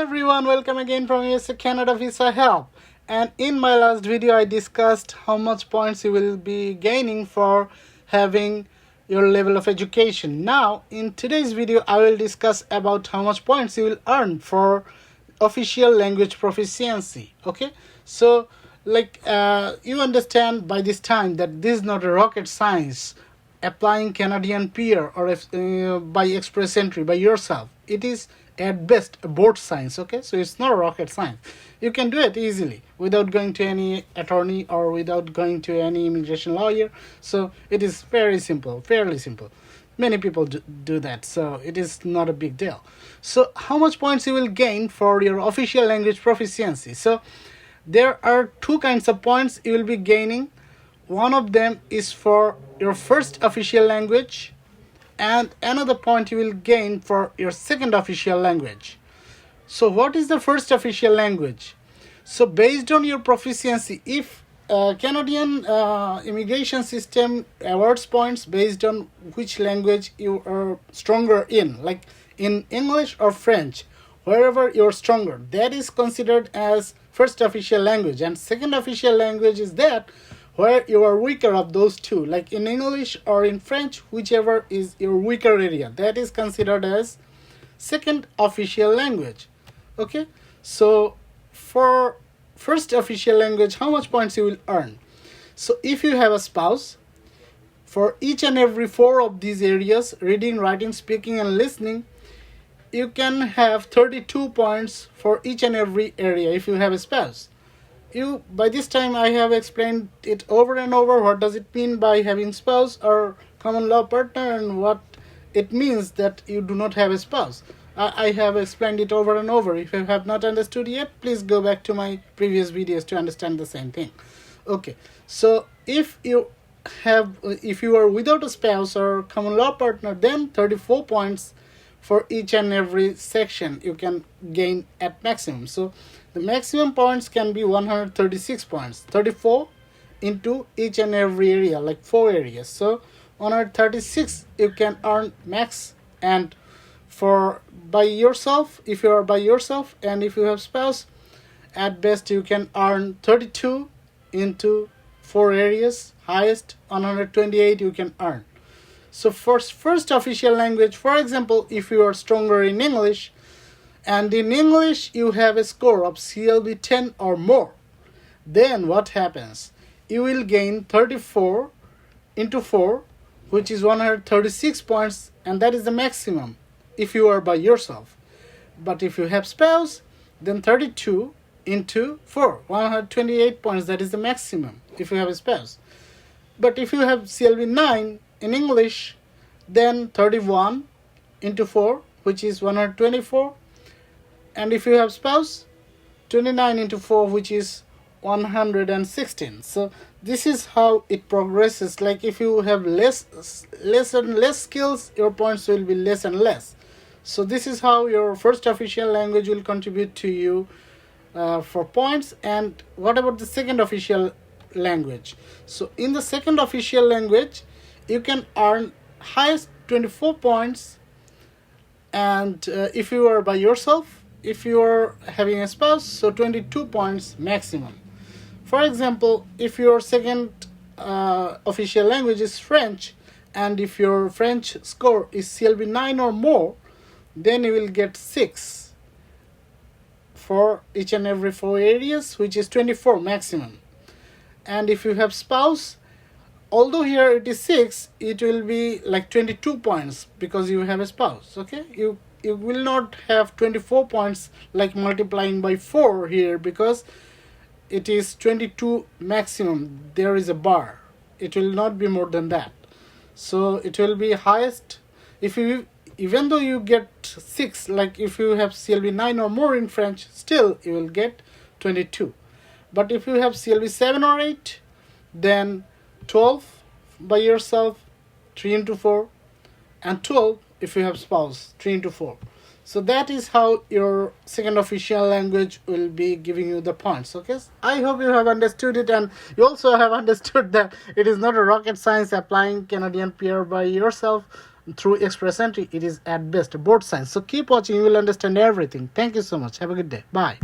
everyone, welcome again from USA Canada Visa Help. And in my last video I discussed how much points you will be gaining for having your level of education. Now in today's video I will discuss about how much points you will earn for official language proficiency. Okay, so you understand by this time that this is not a rocket science applying Canadian peer or by express entry by yourself. It is at best a board science. Okay, so it's not a rocket science. You can do it easily without going to any attorney or without going to any immigration lawyer. So it is very simple, fairly simple. Many people do that, so it is not a big deal. So how much points you will gain for your official language proficiency? So there are two kinds of points you will be gaining. One of them is for your first official language, and another point you will gain for your second official language. So what is the first official language? So based on your proficiency, if Canadian immigration system awards points based on which language you are stronger in, like in English or French, wherever you're stronger, that is considered as first official language. And second official language is that where you are weaker of those two, like in English or in French, whichever is your weaker area, that is considered as second official language. Okay, so for first official language, how much points you will earn? So if you have a spouse, for each and every four of these areas, reading, writing, speaking and listening, you can have 32 points for each and every area if you have a spouse. By this time I have explained it over and over, what does it mean by having spouse or common law partner and what it means that you do not have a spouse. I have explained it over and over. If you have not understood yet, please go back to my previous videos to understand the same thing. Okay, so if you are without a spouse or common law partner, then 34 points for each and every section you can gain at maximum. So the maximum points can be 136 points, 34 into each and every area, like 4 areas. So 136 you can earn max. And for by yourself, if you are by yourself and if you have spouse, at best you can earn 32 into 4 areas, highest 128 you can earn. So for first official language, for example, if you are stronger in English, and in English you have a score of CLB 10 or more, then what happens? You will gain 34 into 4, which is 136 points, and that is the maximum if you are by yourself. But if you have spouse, then 32 into 4, 128 points, that is the maximum if you have a spouse. But if you have CLB 9 in English, then 31 into 4, which is 124. And if you have spouse, 29 into 4, which is 116. So this is how it progresses. Like if you have less and less skills, your points will be less and less. So this is how your first official language will contribute to you for points. And what about the second official language? So in the second official language, you can earn highest 24 points. And if you are by yourself, if you are having a spouse, so 22 points maximum. For example, if your second official language is French, and if your French score is CLB 9 or more, then you will get 6 for each and every 4 areas, which is 24 maximum. And if you have spouse, although here it is 6, it will be like 22 points because you have a spouse. Okay, you will not have 24 points like multiplying by 4 here, because it is 22 maximum. There is a bar. It will not be more than that. So it will be highest. Even though you get 6, like if you have CLB 9 or more in French, still you will get 22. But if you have CLB 7 or 8, then 12 by yourself, 3 into 4, and 12 if you have spouse, 3 into 4. So that is how your second official language will be giving you the points. Okay, I hope you have understood it, and you also have understood that it is not a rocket science applying Canadian peer by yourself. through express entry, it is at best both signs. So keep watching, you will understand everything. Thank you so much. Have a good day. Bye.